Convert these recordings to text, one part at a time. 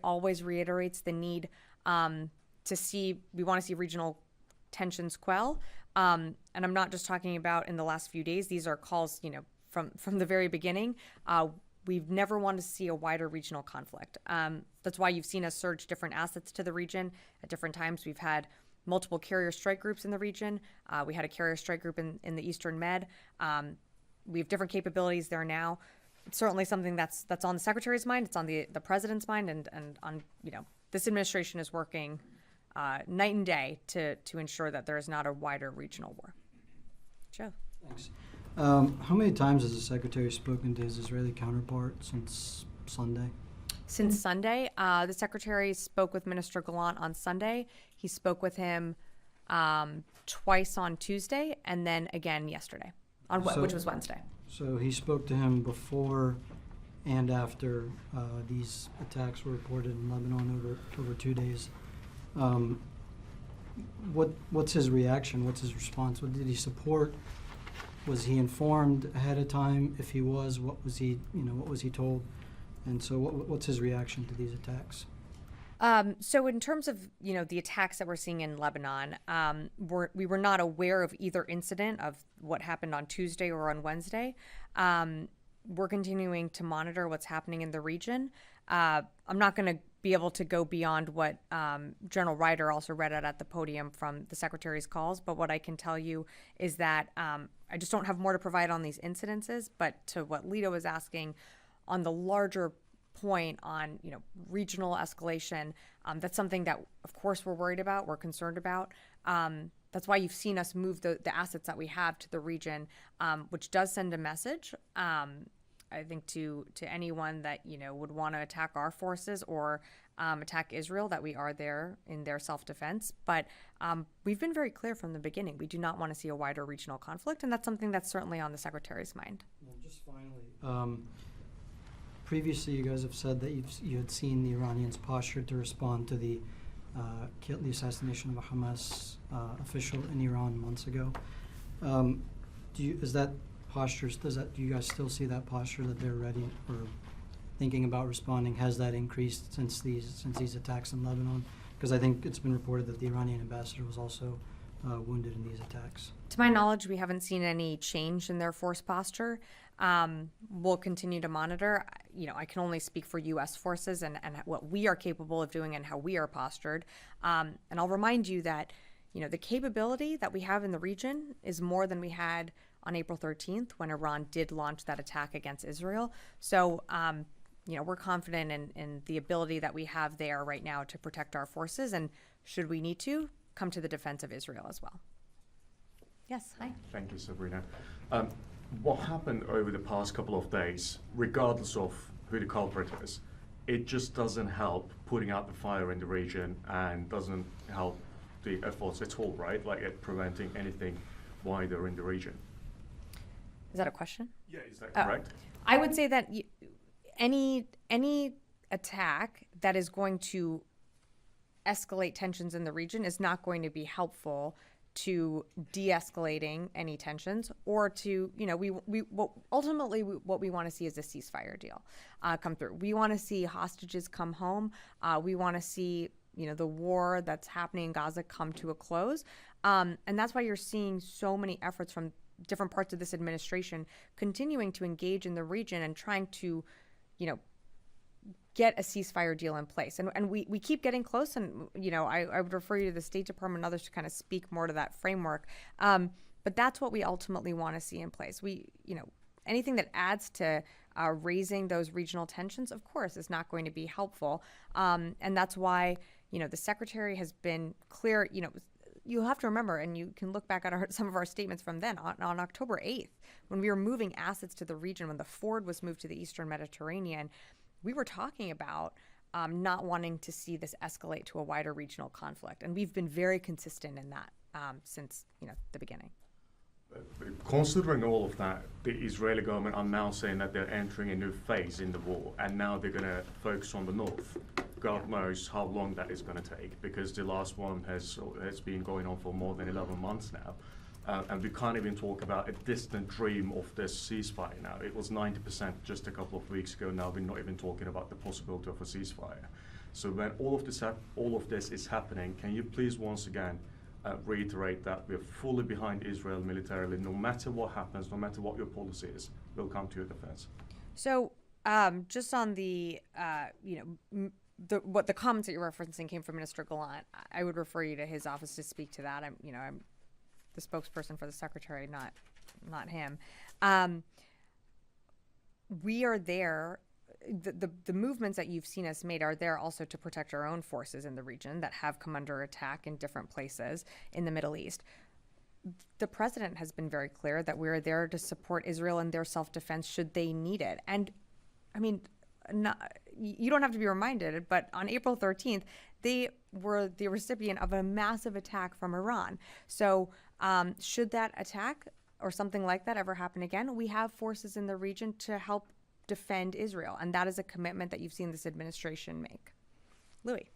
always reiterates the need we want to see regional tensions quell. And I'm not just talking about in the last few days. These are calls, from the very beginning. We've never wanted to see a wider regional conflict. That's why you've seen us surge different assets to the region at different times. We've had multiple carrier strike groups in the region. We had a carrier strike group in the Eastern Med. We have different capabilities there now. It's certainly something that's on the Secretary's mind. It's on the President's mind, and on this administration is working night and day to ensure that there is not a wider regional war. Joe. Thanks. How many times has the Secretary spoken to his Israeli counterpart since Sunday? Since Sunday, the Secretary spoke with Minister Gallant on Sunday. He spoke with him twice on Tuesday, and then again yesterday, which was Wednesday. So he spoke to him before and after these attacks were reported in Lebanon over 2 days. What's his reaction? What's his response? What did he support? Was he informed ahead of time? If he was, what was he told? And so what's his reaction to these attacks? So in terms of, the attacks that we're seeing in Lebanon, we were not aware of either incident of what happened on Tuesday or on Wednesday. We're continuing to monitor what's happening in the region. I'm not going to be able to go beyond what General Ryder also read out at the podium from the Secretary's calls, but what I can tell you is that I just don't have more to provide on these incidences, but to what Lito was asking on the larger point on regional escalation, that's something that of course we're worried about, we're concerned about. That's why you've seen us move the assets that we have to the region, which does send a message, I think, to anyone that would want to attack our forces or attack Israel, that we are there in their self-defense. But we've been very clear from the beginning. We do not want to see a wider regional conflict, and that's something that's certainly on the Secretary's mind. Well, just finally, previously you guys have said that you had seen the Iranians' posture to respond to the assassination of a Hamas official in Iran months ago. Do you guys still see that posture, that they're ready or thinking about responding? Has that increased since these attacks in Lebanon? Because I think it's been reported that the Iranian ambassador was also wounded in these attacks. To my knowledge, we haven't seen any change in their force posture. We'll continue to monitor. I can only speak for U.S. forces and what we are capable of doing and how we are postured. And I'll remind you that, the capability that we have in the region is more than we had on April 13th when Iran did launch that attack against Israel. So, we're confident in the ability that we have there right now to protect our forces, and should we need to, come to the defense of Israel as well. Yes, hi. Thank you, Sabrina. What happened over the past couple of days, regardless of who the culprit is, it just doesn't help putting out the fire in the region and doesn't help the efforts at all, right? Like at preventing anything wider in the region. Is that a question? Yeah, is that correct? I would say that any attack that is going to escalate tensions in the region is not going to be helpful to de-escalating any tensions, or to, ultimately what we want to see is a ceasefire deal come through. We want to see hostages come home. We want to see, the war that's happening in Gaza come to a close. And that's why you're seeing so many efforts from different parts of this administration continuing to engage in the region and trying to, get a ceasefire deal in place. And we keep getting close, and, I would refer you to the State Department and others to kind of speak more to that framework. But that's what we ultimately want to see in place. Anything that adds to raising those regional tensions, of course, is not going to be helpful. And that's why, the Secretary has been clear. You'll have to remember, and you can look back at some of our statements from then, on October 8th, when we were moving assets to the region, when the Ford was moved to the Eastern Mediterranean, we were talking about not wanting to see this escalate to a wider regional conflict. And we've been very consistent in that since the beginning. Considering all of that, the Israeli government are now saying that they're entering a new phase in the war, and now they're going to focus on the north. God knows how long that is going to take, because the last one has been going on for more than 11 months now. And we can't even talk about a distant dream of this ceasefire now. It was 90% just a couple of weeks ago. Now we're not even talking about the possibility of a ceasefire. So when all of this is happening, can you please once again reiterate that we're fully behind Israel militarily, no matter what happens, no matter what your policy is, we'll come to your defense. So, just on the, what the comments that you're referencing came from Minister Gallant, I would refer you to his office to speak to that. I'm the spokesperson for the secretary, not him. We are there. The movements that you've seen us made are there also to protect our own forces in the region that have come under attack in different places in the Middle East. The president has been very clear that we are there to support Israel in their self-defense should they need it. And I mean, you don't have to be reminded, but on April 13th, they were the recipient of a massive attack from Iran. So should that attack or something like that ever happen again, we have forces in the region to help defend Israel. And that is a commitment that you've seen this administration make. Louis.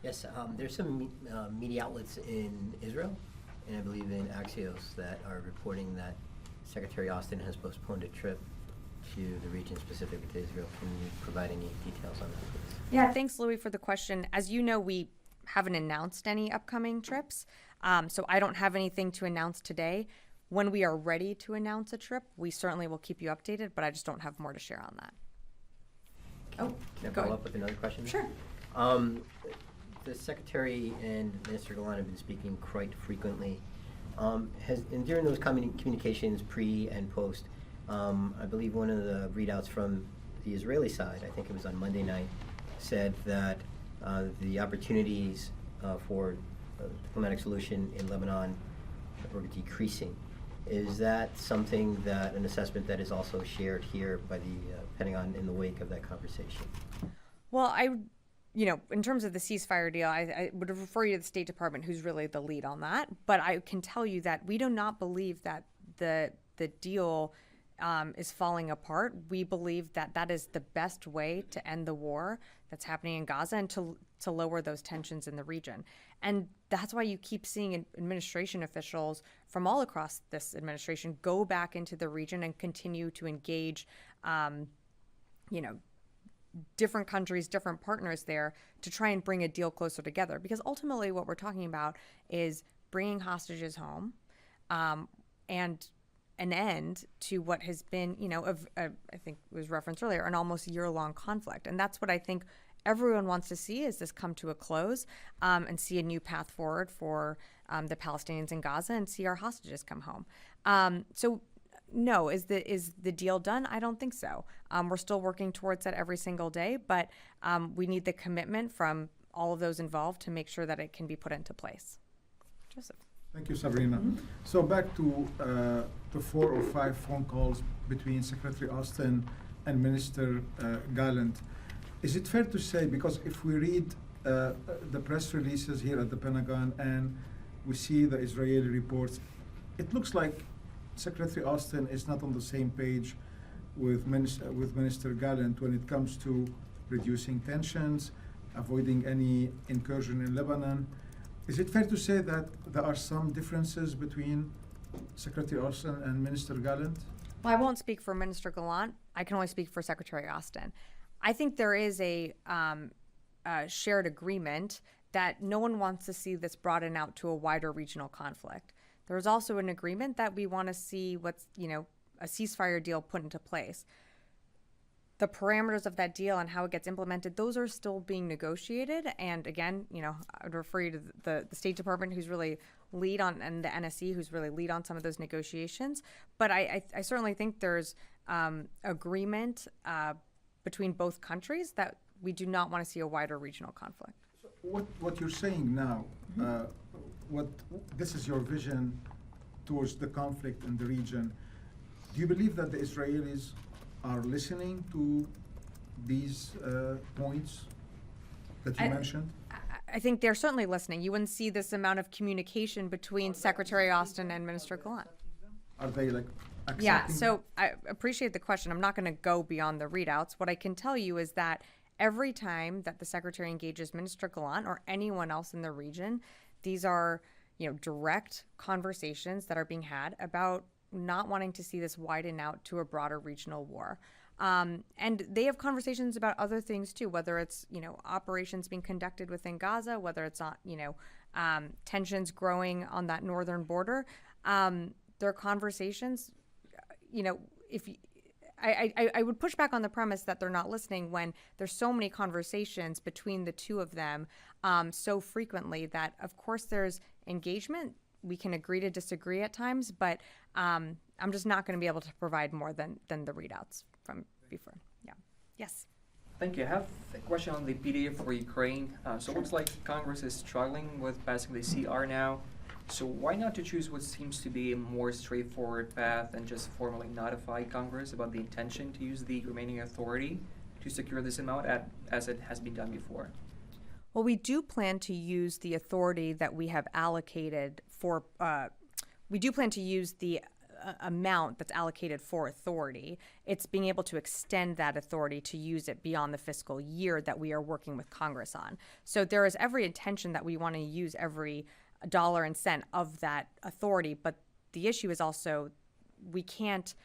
Yes, there's some media outlets in Israel, and I believe in Axios, that are reporting that Secretary Austin has postponed a trip to the region, specifically to Israel. Can you provide any details on that, please? Yeah, thanks, Louis, for the question. As you know, we haven't announced any upcoming trips, so I don't have anything to announce today. When we are ready to announce a trip, we certainly will keep you updated, but I just don't have more to share on that. Oh, Can I go follow ahead. up with another question? Sure. The Secretary and Minister Gallant have been speaking quite frequently. And during those communications, pre and post, I believe one of the readouts from the Israeli side, I think it was on Monday night, said that the opportunities for a diplomatic solution in Lebanon were decreasing. Is that something that, an assessment that is also shared here by the Pentagon in the wake of that conversation? Well, in terms of the ceasefire deal, I would refer you to the State Department, who's really the lead on that. But I can tell you that we do not believe that the deal is falling apart. We believe that that is the best way to end the war that's happening in Gaza and to lower those tensions in the region. And that's why you keep seeing administration officials from all across this administration go back into the region and continue to engage, different countries, different partners there to try and bring a deal closer together. Because ultimately what we're talking about is bringing hostages home and an end to what has been, I think it was referenced earlier, an almost year-long conflict. And that's what I think everyone wants to see, is this come to a close and see a new path forward for the Palestinians in Gaza and see our hostages come home. So no, is the deal done? I don't think so. We're still working towards that every single day, but we need the commitment from all of those involved to make sure that it can be put into place. Joseph. Thank you, Sabrina. So back to the 4 or 5 phone calls between Secretary Austin and Minister Gallant. Is it fair to say, because if we read the press releases here at the Pentagon and we see the Israeli reports, it looks like Secretary Austin is not on the same page with Minister Gallant when it comes to reducing tensions, avoiding any incursion in Lebanon. Is it fair to say that there are some differences between Secretary Austin and Minister Gallant? Well, I won't speak for Minister Gallant. I can only speak for Secretary Austin. I think there is a shared agreement that no one wants to see this broaden out to a wider regional conflict. There's also an agreement that we want to see a ceasefire deal put into place. The parameters of that deal and how it gets implemented, those are still being negotiated. And again, I would refer you to the State Department, who's really lead on, and the NSC, who's really lead on some of those negotiations. But I certainly think there's agreement between both countries that we do not want to see a wider regional conflict. So what you're saying now, this is your vision towards the conflict in the region. Do you believe that the Israelis are listening to these points that you mentioned? I think they're certainly listening. You wouldn't see this amount of communication between Secretary Austin and Minister Gallant. Are they accepting? Yeah, so I appreciate the question. I'm not going to go beyond the readouts. What I can tell you is that every time that the Secretary engages Minister Gallant or anyone else in the region, these are direct conversations that are being had about not wanting to see this widen out to a broader regional war. And they have conversations about other things too, whether it's, operations being conducted within Gaza, whether it's on, tensions growing on that northern border. There are conversations, if I would push back on the premise that they're not listening when there's so many conversations between the two of them so frequently that, of course, there's engagement. We can agree to disagree at times, but I'm just not going to be able to provide more than the readouts from before. Yeah. Yes. Thank you. I have a question on the PDA for Ukraine. So it looks like Congress is struggling with passing the CR now. So why not to choose what seems to be a more straightforward path and just formally notify Congress about the intention to use the remaining authority to secure this amount as it has been done before? Well, we do plan to use the authority that we have allocated for, we do plan to use the amount that's allocated for authority. It's being able to extend that authority to use it beyond the fiscal year that we are working with Congress on. So there is every intention that we want to use every dollar and cent of that authority, but the issue is also we can't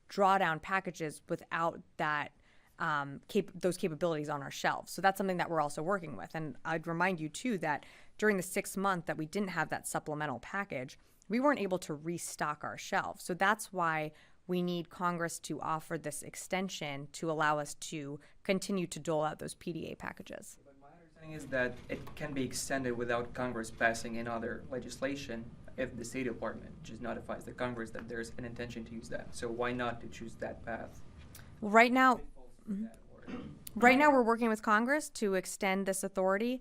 draw down packages without that those capabilities on our shelves. So that's something that we're also working with. And I'd remind you too that during the 6 month that we didn't have that supplemental package, we weren't able to restock our shelves. So that's why we need Congress to offer this extension to allow us to continue to dole out those PDA packages. But my understanding is that it can be extended without Congress passing in other legislation if the State Department just notifies the Congress that there's an intention to use that. So why not to choose that path? Well, right now, we're working with Congress to extend this authority.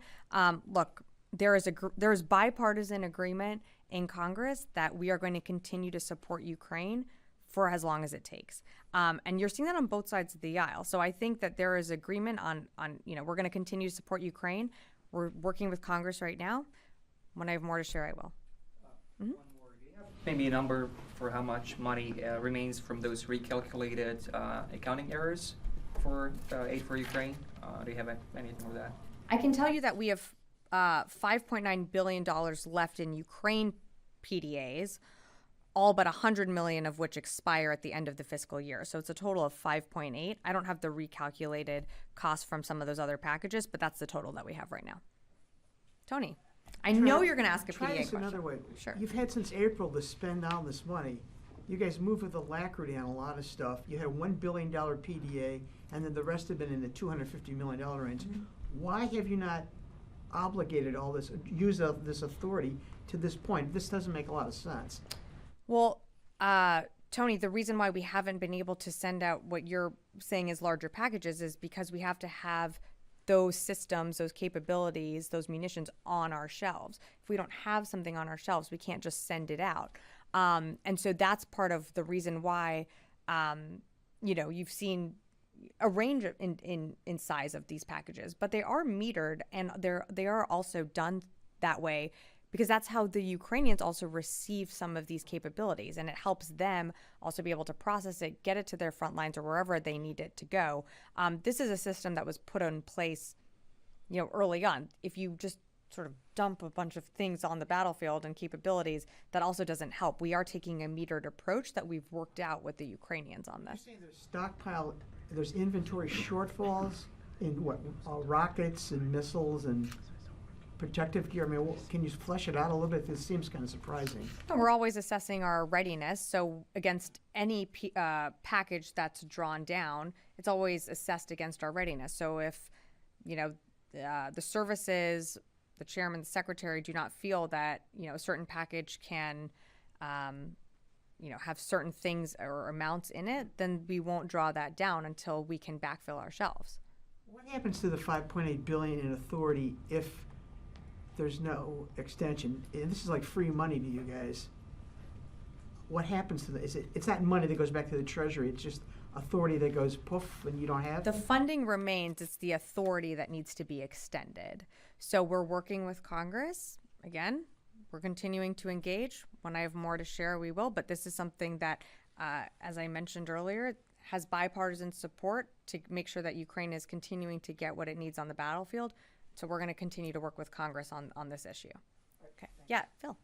Look, there is bipartisan agreement in Congress that we are going to continue to support Ukraine for as long as it takes. And you're seeing that on both sides of the aisle. So I think that there is agreement on we're going to continue to support Ukraine. We're working with Congress right now. When I have more to share, I will. One more. Do you have maybe a number for how much money remains from those recalculated accounting errors for aid for Ukraine? Do you have anything with that? I can tell you that we have $5.9 billion left in Ukraine PDAs, all but $100 million of which expire at the end of the fiscal year. So it's a total of 5.8. I don't have the recalculated cost from some of those other packages, but that's the total that we have right now. Tony, I know you're going to ask a PDA Try this question. another way. Sure. You've had since April to spend all this money. You guys move with alacrity on a lot of stuff. You had a $1 billion PDA, and then the rest have been in the $250 million range. Mm-hmm. Why have you not obligated all this, used this authority to this point? This doesn't make a lot of sense. Well, Tony, the reason why we haven't been able to send out what you're saying is larger packages is because we have to have those systems, those capabilities, those munitions on our shelves. If we don't have something on our shelves, we can't just send it out. And so that's part of the reason why, you've seen a range of in size of these packages, but they are metered and they are also done that way because that's how the Ukrainians also receive some of these capabilities, and it helps them also be able to process it, get it to their front lines or wherever they need it to go. This is a system that was put in place, early on. If you just sort of dump a bunch of things on the battlefield and capabilities, that also doesn't help. We are taking a metered approach that we've worked out with the Ukrainians on You're this. saying there's stockpile, there's inventory shortfalls in what, rockets and missiles and protective gear? I mean, can you flesh it out a little bit? This seems kind of surprising. And we're always assessing our readiness. So against any package that's drawn down, it's always assessed against our readiness. So if, the services, the chairman, the secretary do not feel that, a certain package can, have certain things or amounts in it, then we won't draw that down until we can backfill our shelves. What happens to the $5.8 billion in authority if there's no extension? And this is like free money to you guys. What happens to the? It's not money that goes back to the Treasury. It's just authority that goes poof, and you don't have The it? funding remains. It's the authority that needs to be extended. So we're working with Congress. Again, we're continuing to engage. When I have more to share, we will. But this is something that, as I mentioned earlier, has bipartisan support to make sure that Ukraine is continuing to get what it needs on the battlefield. So we're going to continue to work with Congress on this issue. Okay. Yeah, Phil.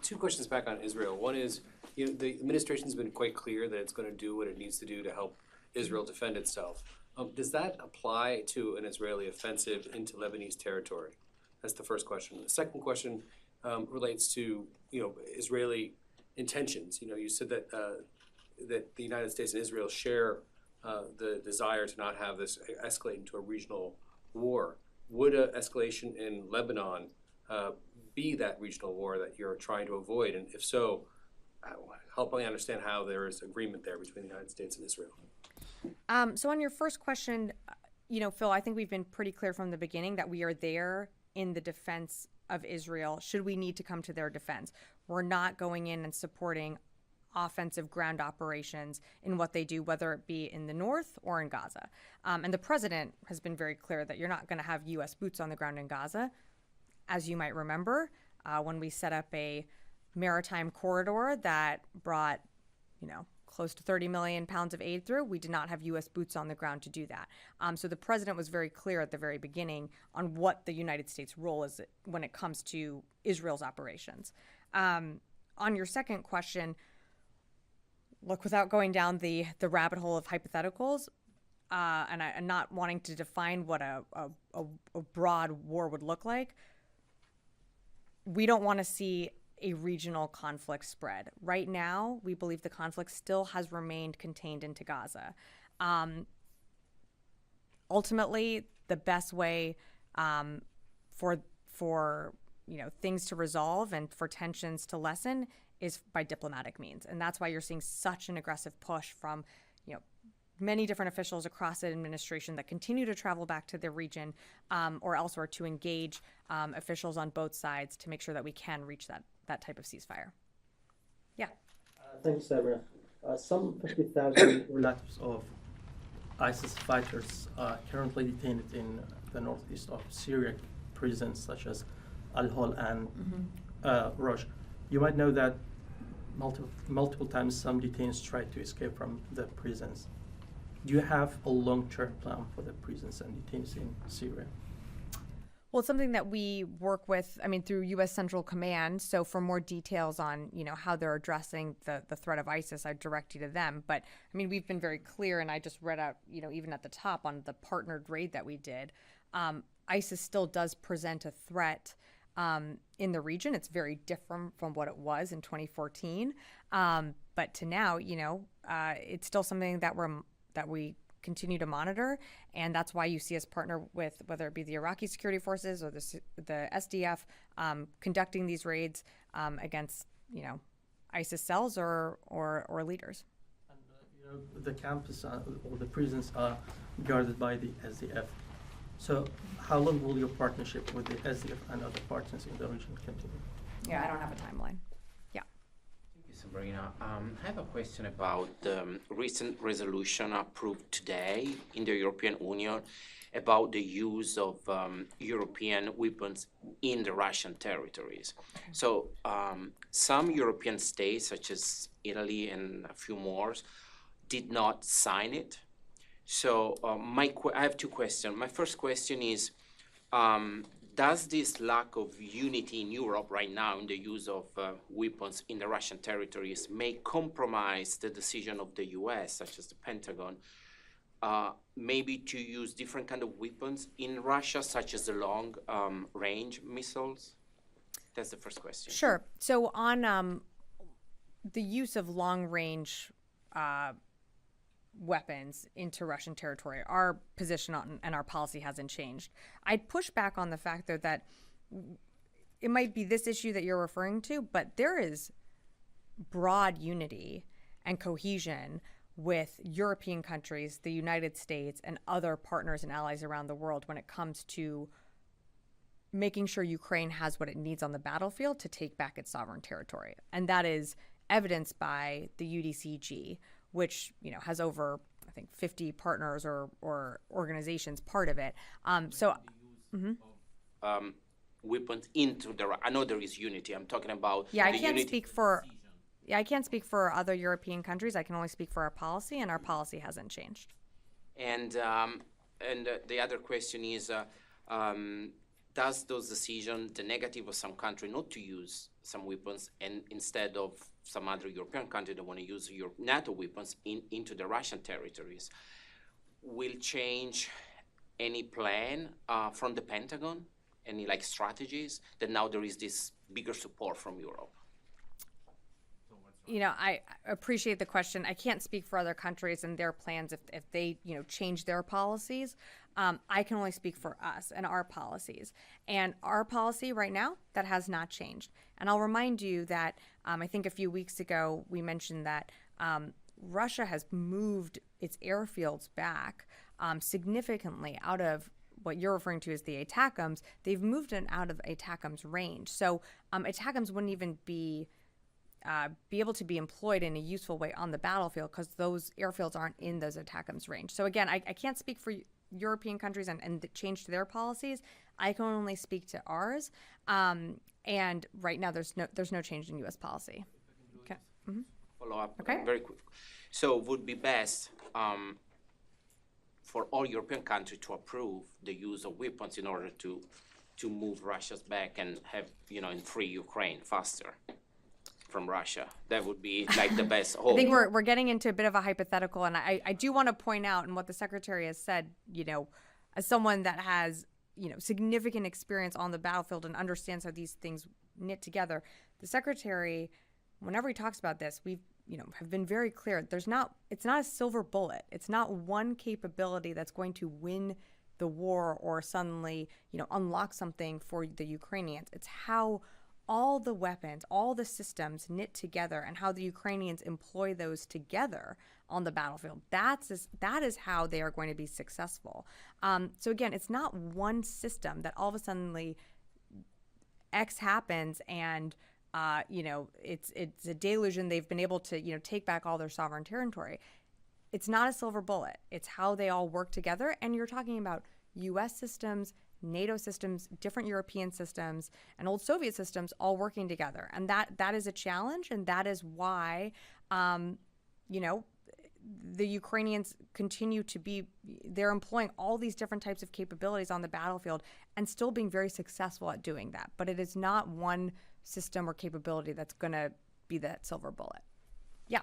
Two questions back on Israel. One is, the administration's been quite clear that it's going to do what it needs to do to help Israel defend itself. Does that apply to an Israeli offensive into Lebanese territory? That's the first question. The second question relates to, Israeli intentions. You said that that the United States and Israel share the desire to not have this escalate into a regional war. Would an escalation in Lebanon be that regional war that you're trying to avoid? And if so, help me understand how there is agreement there between the United States and Israel. So on your first question, Phil, I think we've been pretty clear from the beginning that we are there in the defense of Israel should we need to come to their defense. We're not going in and supporting offensive ground operations in what they do, whether it be in the north or in Gaza. And the president has been very clear that you're not going to have U.S. boots on the ground in Gaza. As you might remember, when we set up a maritime corridor that brought, close to 30 million pounds of aid through, we did not have U.S. boots on the ground to do that. So the president was very clear at the very beginning on what the United States' role is when it comes to Israel's operations. On your second question, look, without going down the rabbit hole of hypotheticals, and not wanting to define what a broad war would look like, we don't want to see a regional conflict spread. Right now, we believe the conflict still has remained contained into Gaza. Ultimately, the best way for things to resolve and for tensions to lessen is by diplomatic means. And that's why you're seeing such an aggressive push from, many different officials across the administration that continue to travel back to the region or elsewhere to engage officials on both sides to make sure that we can reach that type of ceasefire. Yeah. Thanks, Sabrina. Some 50,000 relatives of ISIS fighters are currently detained in the northeast of Syria prisons such as Al-Hol and Rosh. You might know that multiple times some detainees tried to escape from the prisons. Do you have a long-term plan for the prisons and detainees in Syria? Well, it's something that we work with, through U.S. Central Command. So for more details on, how they're addressing the threat of ISIS, I'd direct you to them. But, we've been very clear, and I just read out, even at the top on the partnered raid that we did, ISIS still does present a threat in the region. It's very different from what it was in 2014. But to now, it's still something that we continue to monitor, and that's why you see us partner with whether it be the Iraqi security forces or the SDF conducting these raids against ISIS cells or leaders. And the campus or the prisons are guarded by the SDF. So how long will your partnership with the SDF and other partners in the region continue? Yeah, I don't have a timeline. Sabrina, I have a question about the recent resolution approved today in the European Union about the use of European weapons in the Russian territories. So some European states, such as Italy and a few more, did not sign it. So I have two questions. My first question is, does this lack of unity in Europe right now in the use of weapons in the Russian territories may compromise the decision of the US, such as the Pentagon, maybe to use different kind of weapons in Russia, such as the long-range missiles? That's the first question. Sure. So on the use of long-range weapons into Russian territory, our position and our policy hasn't changed. I'd push back on the fact, though, that it might be this issue that you're referring to, but there is broad unity and cohesion with European countries, the United States, and other partners and allies around the world when it comes to making sure Ukraine has what it needs on the battlefield to take back its sovereign territory. And that is evidenced by the UDCG, which has over, I think, 50 partners or organizations part of it. Weapons into the. I know there is unity. I'm talking about. Yeah, I can't speak for. Yeah, I can't speak for other European countries. I can only speak for our policy, and our policy hasn't changed. And the other question is, does those decisions, the negative of some country not to use some weapons, and instead of some other European country that want to use your NATO weapons into the Russian territories, will change any plan from the Pentagon, any like strategies that now there is this bigger support from Europe? You know, I appreciate the question. I can't speak for other countries and their plans if they, you know, change their policies. I can only speak for us and our policies. And our policy right now, that has not changed. And I'll remind you that I think a few weeks ago we mentioned that Russia has moved its airfields back significantly out of what you're referring to as the ATACMS. They've moved it out of ATACMS range. So ATACMS wouldn't even be able to be employed in a useful way on the battlefield because those airfields aren't in those ATACMS range. So again, I can't speak for European countries and the change to their policies. I can only speak to ours. And right now, there's no change in U.S. policy. Okay. Mm-hmm. Follow up Okay. very quick. So would be best for all European countries to approve the use of weapons in order to move Russia's back and have, you know, and free Ukraine faster from Russia. That would be like the best hope. I think we're getting into a bit of a hypothetical, and I do want to point out, and what the Secretary has said, you know, as someone that has, you know, significant experience on the battlefield and understands how these things knit together, the Secretary, whenever he talks about this, we've, you know, have been very clear. It's not a silver bullet. It's not one capability that's going to win the war or suddenly, you know, unlock something for the Ukrainians. It's how all the weapons, all the systems knit together and how the Ukrainians employ those together on the battlefield. That is how they are going to be successful. So again, it's not one system that all of a sudden X happens and you know, it's a deluge and they've been able to, you know, take back all their sovereign territory. It's not a silver bullet. It's how they all work together. And you're talking about U.S. systems, NATO systems, different European systems, and old Soviet systems all working together. And that is a challenge, and that is why, you know, the Ukrainians continue to be, they're employing all these different types of capabilities on the battlefield and still being very successful at doing that. But it is not one system or capability that's going to be that silver bullet. Yeah.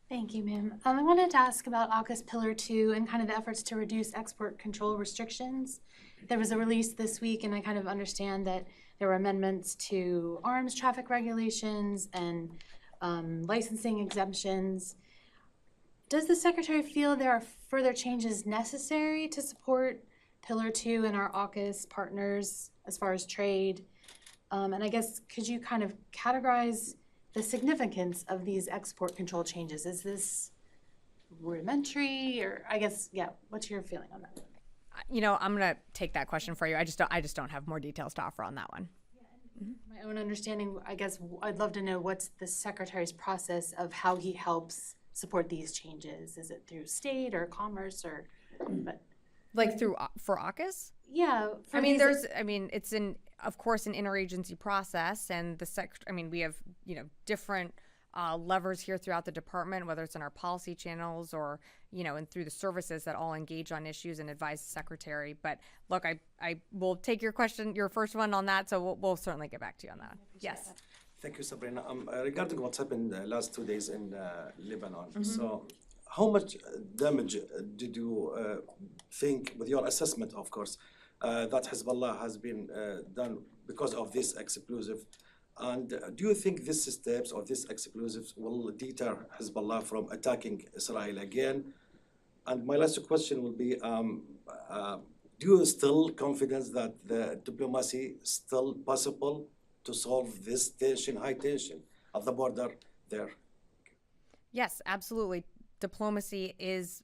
Thank you, ma'am. I wanted to ask about AUKUS Pillar 2 and kind of the efforts to reduce export control restrictions. There was a release this week, and I kind of understand that there were amendments to arms traffic regulations and licensing exemptions. Does the Secretary feel there are further changes necessary to support Pillar 2 and our AUKUS partners as far as trade? And I guess, could you kind of categorize the significance of these export control changes? Is this rudimentary, or I guess, yeah, what's your feeling on that? You know, I'm going to take that question for you. I just don't have more details to offer on that one. My own understanding, I guess, I'd love to know what's the Secretary's process of how he helps support these changes. Is it through state or commerce or, but Like for AUKUS? yeah. I mean, it's of course, an interagency process, and we have, you know, different levers here throughout the department, whether it's in our policy channels or, you know, and through the services that all engage on issues and advise the Secretary. But look, I will take your question, your first one on that, so we'll certainly get back to you on that. Yes. That. Thank you, Sabrina. Regarding what's happened the last 2 days in Lebanon, so how much damage did you think, with your assessment, of course, that Hezbollah has been done because of this explosive? And do you think these steps or these explosives will deter Hezbollah from attacking Israel again? And my last question will be, do you still confident that the diplomacy is still possible to solve this tension, high tension of the border there? Yes, absolutely. Diplomacy is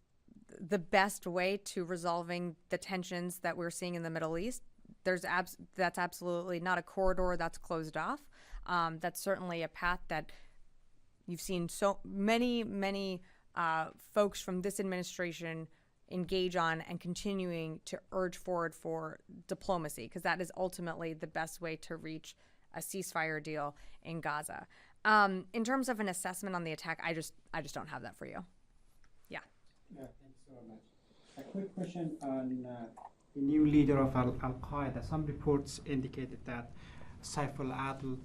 the best way to resolving the tensions that we're seeing in the Middle East. That's absolutely not a corridor that's closed off. That's certainly a path that you've seen so many folks from this administration engage on and continuing to urge forward for diplomacy, because that is ultimately the best way to reach a ceasefire deal in Gaza. In terms of an assessment on the attack, I just don't have that for you. Yeah. Yeah, thanks so much. A quick question on the new leader of Al-Qaeda. Some reports indicated that Saif al-Adl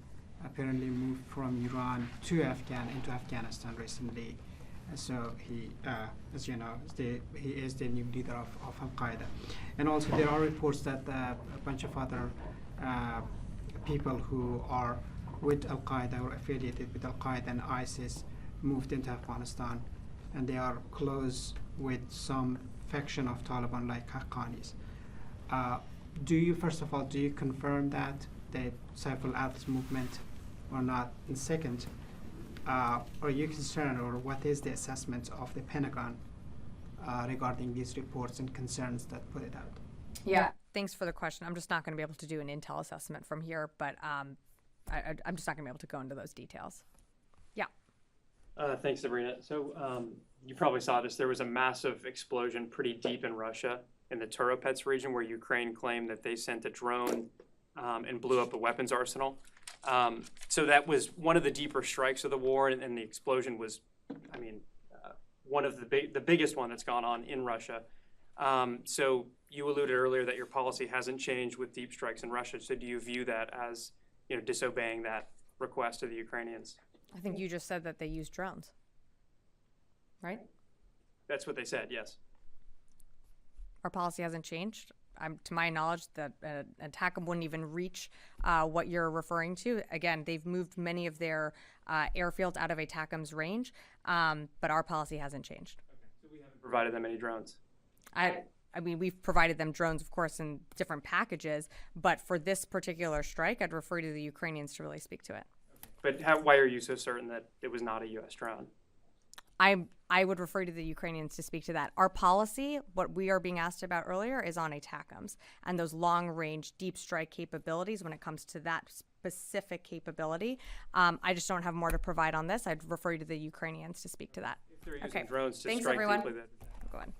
apparently moved from Iran to into Afghanistan recently. So he, as you know, he is the new leader of Al-Qaeda. And also there are reports that a bunch of other people who are with Al-Qaeda or affiliated with Al-Qaeda and ISIS moved into Afghanistan, and they are close with some faction of Taliban like Haqqanis. First of all, do you confirm that Saif al-Adl's movement or not? And second, are you concerned, or what is the assessment of the Pentagon regarding these reports and concerns that put it out? Yeah, thanks for the question. I'm just not going to be able to do an intel assessment from here, but I'm just not going to be able to go into those details. Yeah. Thanks, Sabrina. So you probably saw this. There was a massive explosion pretty deep in Russia in the Turopets region where Ukraine claimed that they sent a drone and blew up a weapons arsenal. So that was one of the deeper strikes of the war, and the explosion was, one of the biggest one that's gone on in Russia. So you alluded earlier that your policy hasn't changed with deep strikes in Russia. So do you view that as, disobeying that request of the Ukrainians? I think you just said that they use drones, right? That's what they said, yes. Our policy hasn't changed. To my knowledge, that an attack wouldn't even reach what you're referring to. Again, they've moved many of their airfields out of ATACM's range, but our policy hasn't changed. Okay. So we haven't provided them any drones? We've provided them drones, of course, in different packages, but for this particular strike, I'd refer to the Ukrainians to really speak to it. Okay. But why are you so certain that it was not a U.S. drone? I would refer to the Ukrainians to speak to that. Our policy, what we are being asked about earlier, is on ATACMs and those long-range deep strike capabilities when it comes to that specific capability. I just don't have more to provide on this. I'd refer you to the Ukrainians to speak to that. If they're using drones to Thanks, strike everyone. deeply, Go ahead.